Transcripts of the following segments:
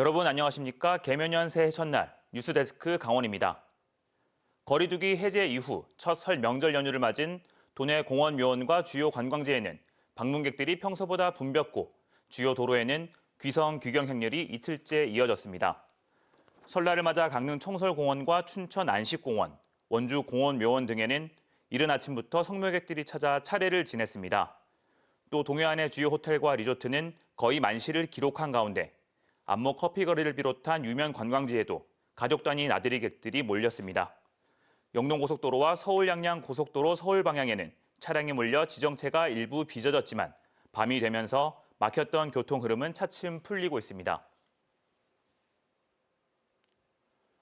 여러분 안녕하십니까? 개묘년 새해 첫날 뉴스데스크 강원입니다. 거리두기 해제 이후 첫 설 명절 연휴를 맞은 도내 공원 묘원과 주요 관광지에는 방문객들이 평소보다 붐볐고 주요 도로에는 귀성 귀경 행렬이 이틀째 이어졌습니다. 설날을 맞아 강릉 청설공원과 춘천 안식공원, 원주 공원묘원 등에는 이른 아침부터 성묘객들이 찾아 차례를 지냈습니다. 또 동해안의 주요 호텔과 리조트는 거의 만실을 기록한 가운데 안목 커피거리를 비롯한 유명 관광지에도 가족 단위 나들이 객들이 몰렸습니다. 영동고속도로와 서울 양양 고속도로 서울 방향에는 차량이 몰려 지정체가 일부 빚어졌지만 밤이 되면서 막혔던 교통 흐름은 차츰 풀리고 있습니다.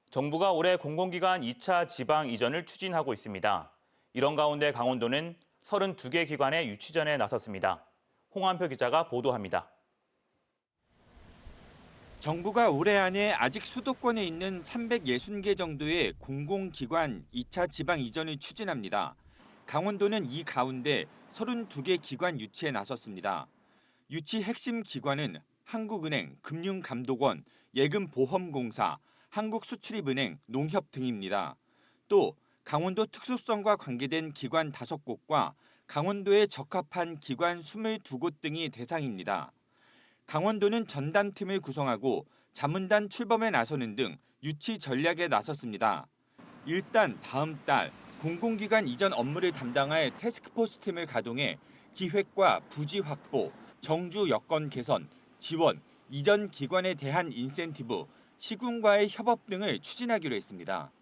정부가 올해 공공기관 2차 지방 이전을 추진하고 있습니다. 이런 가운데 강원도는 32개 기관의 유치전에 나섰습니다. 홍한표 기자가 보도합니다. 정부가 올해 안에 아직 수도권에 있는 360개 정도의 공공기관 2차 지방 이전을 추진합니다. 강원도는 이 가운데 32개 기관 유치에 나섰습니다. 유치 핵심 기관은 한국은행, 금융감독원, 예금보험공사, 한국수출입은행, 농협 등입니다. 또 강원도 특수성과 관계된 기관 5곳과 강원도에 적합한 기관 22곳 등이 대상입니다. 강원도는 전담팀을 구성하고 자문단 출범에 나서는 등 유치 전략에 나섰습니다. 일단 다음 달 공공기관 이전 업무를 담당할 태스크포스 팀을 가동해 기획과 부지 확보, 정주 여건 개선, 지원, 이전 기관에 대한 인센티브, 시군과의 협업 등을 추진하기로 했습니다.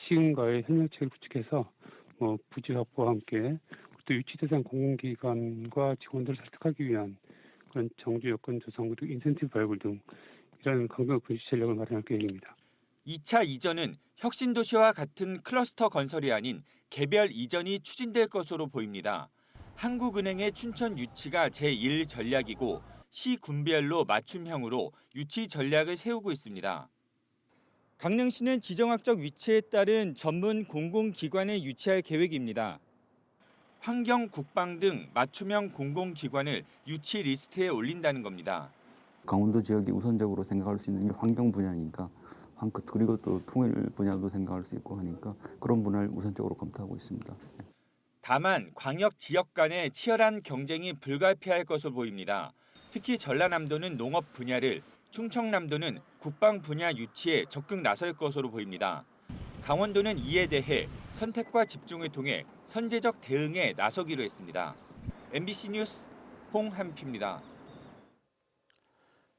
시군과의 협력체를 구축해서 부지 확보와 함께 또 유치 대상 공공기관과 직원들을 설득하기 위한 그런 정주 여건 조성 그리고 인센티브 발굴 등 이런 강경 부지 전략을 마련할 계획입니다. 2차 이전은 혁신도시와 같은 클러스터 건설이 아닌 개별 이전이 추진될 것으로 보입니다. 한국은행의 춘천 유치가 제1 전략이고 시군별로 맞춤형으로 유치 전략을 세우고 있습니다. 강릉시는 지정학적 위치에 따른 전문 공공기관을 유치할 계획입니다. 환경, 국방 등 맞춤형 공공기관을 유치 리스트에 올린다는 겁니다. 강원도 지역이 우선적으로 생각할 수 있는 게 환경 분야니까 그리고 또 통일 분야도 생각할 수 있고 하니까 그런 분야를 우선적으로 검토하고 있습니다. 다만 광역 지역 간의 치열한 경쟁이 불가피할 것으로 보입니다. 특히 전라남도는 농업 분야를, 충청남도는 국방 분야 유치에 적극 나설 것으로 보입니다. 강원도는 이에 대해 선택과 집중을 통해 선제적 대응에 나서기로 했습니다. MBC 뉴스 홍한표입니다.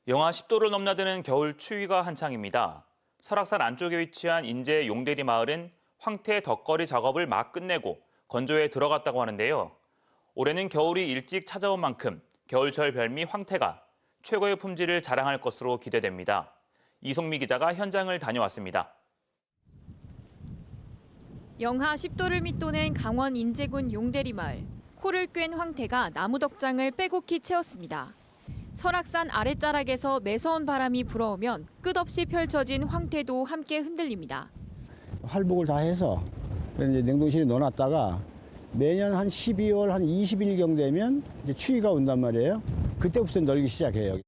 영하 10도를 넘나드는 겨울 추위가 한창입니다. 설악산 안쪽에 위치한 인제 용대리 마을은 황태 덕거리 작업을 막 끝내고 건조에 들어갔다고 하는데요. 올해는 겨울이 일찍 찾아온 만큼 겨울철 별미 황태가 최고의 품질을 자랑할 것으로 기대됩니다. 이송미 기자가 현장을 다녀왔습니다. 영하 10도를 밑도는 강원 인제군 용대리 마을. 코를 꿰인 황태가 나무 덕장을 빼곡히 채웠습니다. 설악산 아랫자락에서 매서운 바람이 불어오면 끝없이 펼쳐진 황태도 함께 흔들립니다. 활복을 다 해서 이제 냉동실에 넣어놨다가 매년 한 12월 한 20일경 되면 이제 추위가 온단 말이에요. 그때부터 널기 시작해요.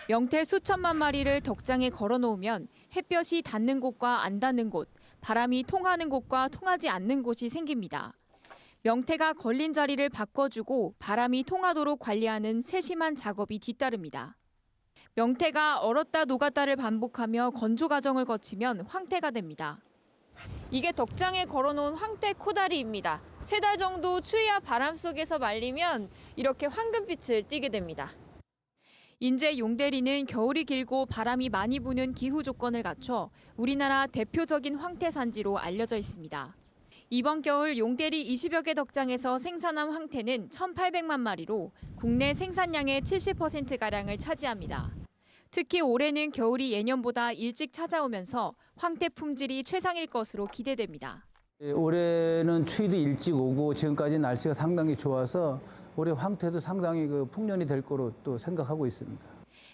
명태 수천만 마리를 덕장에 걸어놓으면 햇볕이 닿는 곳과 안 닿는 곳, 바람이 통하는 곳과 통하지 않는 곳이 생깁니다. 명태가 걸린 자리를 바꿔주고 바람이 통하도록 관리하는 세심한 작업이 뒤따릅니다. 명태가 얼었다 녹았다를 반복하며 건조 과정을 거치면 황태가 됩니다. 이게 덕장에 걸어놓은 황태 코다리입니다. 3달 정도 추위와 바람 속에서 말리면 이렇게 황금빛을 띠게 됩니다. 인제 용대리는 겨울이 길고 바람이 많이 부는 기후 조건을 갖춰 우리나라 대표적인 황태 산지로 알려져 있습니다. 이번 겨울 용대리 20여 개 덕장에서 생산한 황태는 1,800만 마리로 국내 생산량의 70%가량을 차지합니다. 특히 올해는 겨울이 예년보다 일찍 찾아오면서 황태 품질이 최상일 것으로 기대됩니다. 올해는 추위도 일찍 오고 지금까지 날씨가 상당히 좋아서 올해 황태도 상당히 풍년이 될 거로 또 생각하고 있습니다.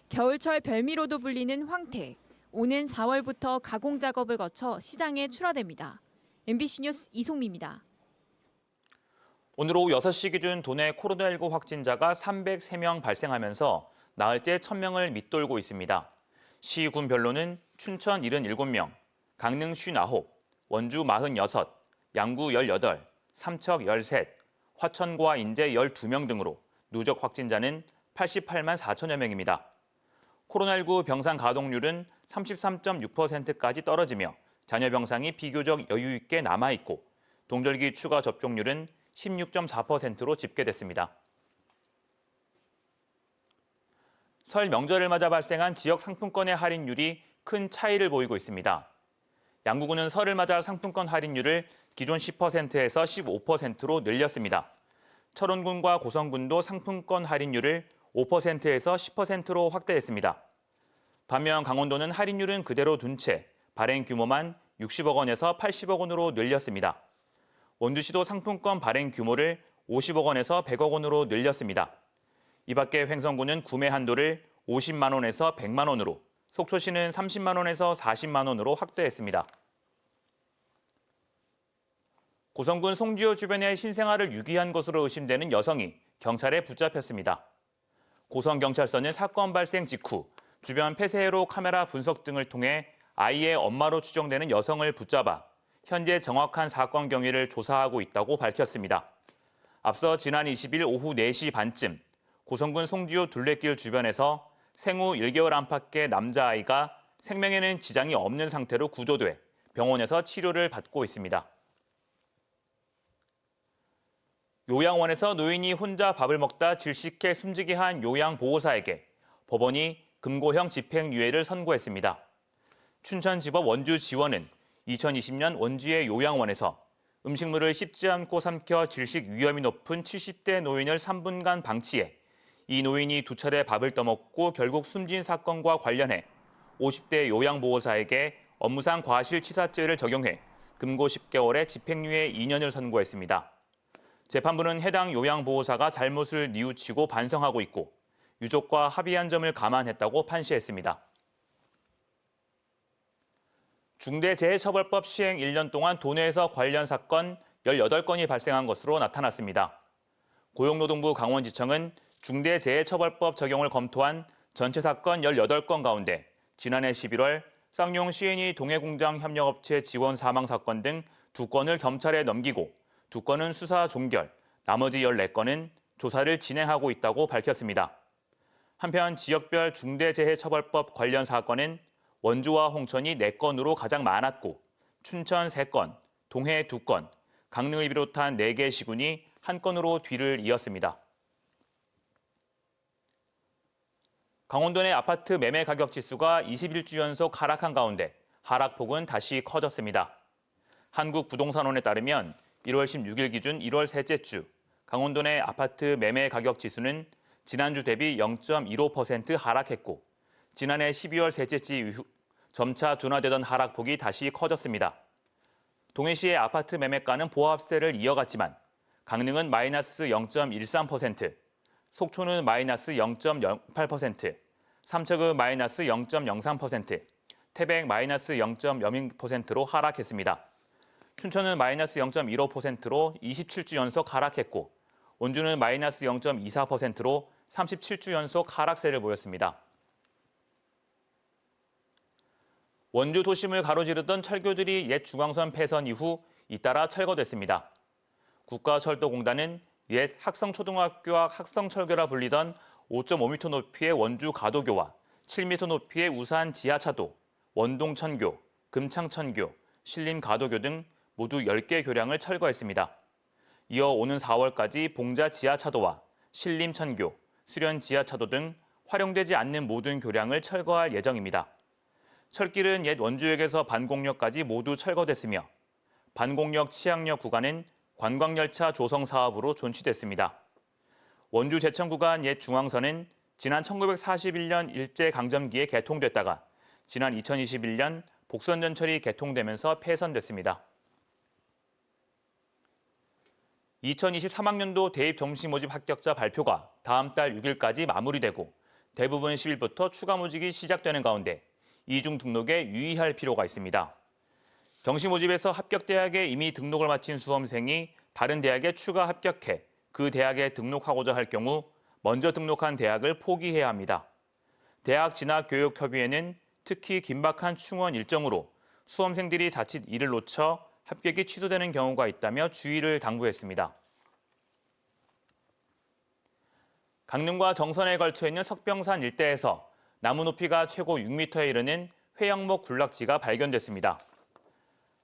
겨울철 별미로도 불리는 황태. 오는 4월부터 가공 작업을 거쳐 시장에 출하됩니다. MBC 뉴스 이송미입니다. 오늘 오후 6시 기준 도내 코로나19 확진자가 303명 발생하면서 나흘째 1,000명을 밑돌고 있습니다. 시군별로는 춘천 77명, 강릉 59, 원주 46, 양구 18, 삼척 13, 화천과 인제 12명 등으로 누적 확진자는 88만 4천여 명입니다. 코로나19 병상 가동률은 33.6%까지 떨어지며 잔여 병상이 비교적 여유 있게 남아있고 동절기 추가 접종률은 16.4%로 집계됐습니다. 설 명절을 맞아 발생한 지역 상품권의 할인율이 큰 차이를 보이고 있습니다. 양구군은 설을 맞아 상품권 할인율을 기존 10%에서 15%로 늘렸습니다. 철원군과 고성군도 상품권 할인율을 5%에서 10%로 확대했습니다. 반면 강원도는 할인율은 그대로 둔 채 발행 규모만 60억 원에서 80억 원으로 늘렸습니다. 원주시도 상품권 발행 규모를 50억 원에서 100억 원으로 늘렸습니다. 이 밖에 횡성군은 구매 한도를 50만 원에서 100만 원으로, 속초시는 30만 원에서 40만 원으로 확대했습니다. 고성군 송지호 주변에 신생아를 유기한 것으로 의심되는 여성이 경찰에 붙잡혔습니다. 고성경찰서는 사건 발생 직후 주변 폐쇄로 카메라 분석 등을 통해 아이의 엄마로 추정되는 여성을 붙잡아 현재 정확한 사건 경위를 조사하고 있다고 밝혔습니다. 앞서 지난 20일 오후 4시 반쯤 고성군 송지호 둘레길 주변에서 생후 1개월 안팎의 남자아이가 생명에는 지장이 없는 상태로 구조돼 병원에서 치료를 받고 있습니다. 요양원에서 노인이 혼자 밥을 먹다 질식해 숨지게 한 요양보호사에게 법원이 금고형 집행유예를 선고했습니다. 춘천지법 원주지원은 2020년 원주의 요양원에서 음식물을 씹지 않고 삼켜 질식 위험이 높은 70대 노인을 3분간 방치해 이 노인이 2차례 밥을 떠먹고 결국 숨진 사건과 관련해 50대 요양보호사에게 업무상 과실치사죄를 적용해 금고 10개월에 집행유예 2년을 선고했습니다. 재판부는 해당 요양보호사가 잘못을 뉘우치고 반성하고 있고 유족과 합의한 점을 감안했다고 판시했습니다. 중대재해처벌법 시행 1년 동안 도내에서 관련 사건 18건이 발생한 것으로 나타났습니다. 고용노동부 강원지청은 중대재해처벌법 적용을 검토한 전체 사건 18건 가운데 지난해 11월 쌍용 C&E 동해공장 협력업체 직원 사망 사건 등 2건을 검찰에 넘기고 2건은 수사 종결, 나머지 14건은 조사를 진행하고 있다고 밝혔습니다. 한편 지역별 중대재해처벌법 관련 사건은 원주와 홍천이 4건으로 가장 많았고 춘천 3건, 동해 2건, 강릉을 비롯한 4개 시군이 1건으로 뒤를 이었습니다. 강원도 내 아파트 매매 가격 지수가 21주 연속 하락한 가운데 하락폭은 다시 커졌습니다. 한국부동산원에 따르면 1월 16일 기준 1월 셋째 주 강원도 내 아파트 매매 가격 지수는 지난주 대비 0.15% 하락했고 지난해 12월 셋째 주 이후 점차 둔화되던 하락폭이 다시 커졌습니다. 동해시의 아파트 매매가는 보합세를 이어갔지만 강릉은 마이너스 0.13%, 속초는 마이너스 0.08%, 삼척은 마이너스 0.03%, 태백 마이너스 0.02%로 하락했습니다. 춘천은 마이너스 0.15%로 27주 연속 하락했고 원주는 마이너스 0.24%로 37주 연속 하락세를 보였습니다. 원주 도심을 가로지르던 철교들이 옛 중앙선 폐선 이후 잇따라 철거됐습니다. 국가철도공단은 옛 학성초등학교와 학성철교라 불리던 5.5m 높이의 원주 가도교와 7m 높이의 우산 지하차도, 원동천교, 금창천교, 신림가도교 등 모두 10개 교량을 철거했습니다. 이어 오는 4월까지 봉자 지하차도와 신림천교, 수련 지하차도 등 활용되지 않는 모든 교량을 철거할 예정입니다. 철길은 옛 원주역에서 반곡역까지 모두 철거됐으며 반곡역 치악역 구간은 관광열차 조성 사업으로 존치됐습니다. 원주 제천 구간 옛 중앙선은 지난 1941년 일제강점기에 개통됐다가 지난 2021년 복선전철이 개통되면서 폐선됐습니다. 2023학년도 대입 정시 모집 합격자 발표가 다음 달 6일까지 마무리되고 대부분 10일부터 추가 모집이 시작되는 가운데 이중 등록에 유의할 필요가 있습니다. 정시 모집에서 합격 대학에 이미 등록을 마친 수험생이 다른 대학에 추가 합격해 그 대학에 등록하고자 할 경우 먼저 등록한 대학을 포기해야 합니다. 대학진학교육협의회는 특히 긴박한 충원 일정으로 수험생들이 자칫 이를 놓쳐 합격이 취소되는 경우가 있다며 주의를 당부했습니다. 강릉과 정선에 걸쳐 있는 석병산 일대에서 나무 높이가 최고 6m에 이르는 회양목 군락지가 발견됐습니다.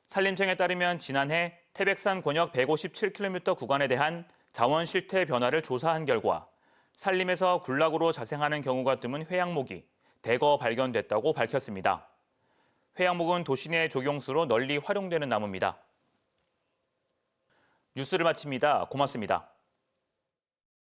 산림청에 따르면 지난해 태백산 권역 157km 구간에 대한 자원 실태 변화를 조사한 결과 산림에서 군락으로 자생하는 경우가 드문 회양목이 대거 발견됐다고 밝혔습니다. 회양목은 도시 내 조경수로 널리 활용되는 나무입니다. 뉴스를 마칩니다. 고맙습니다.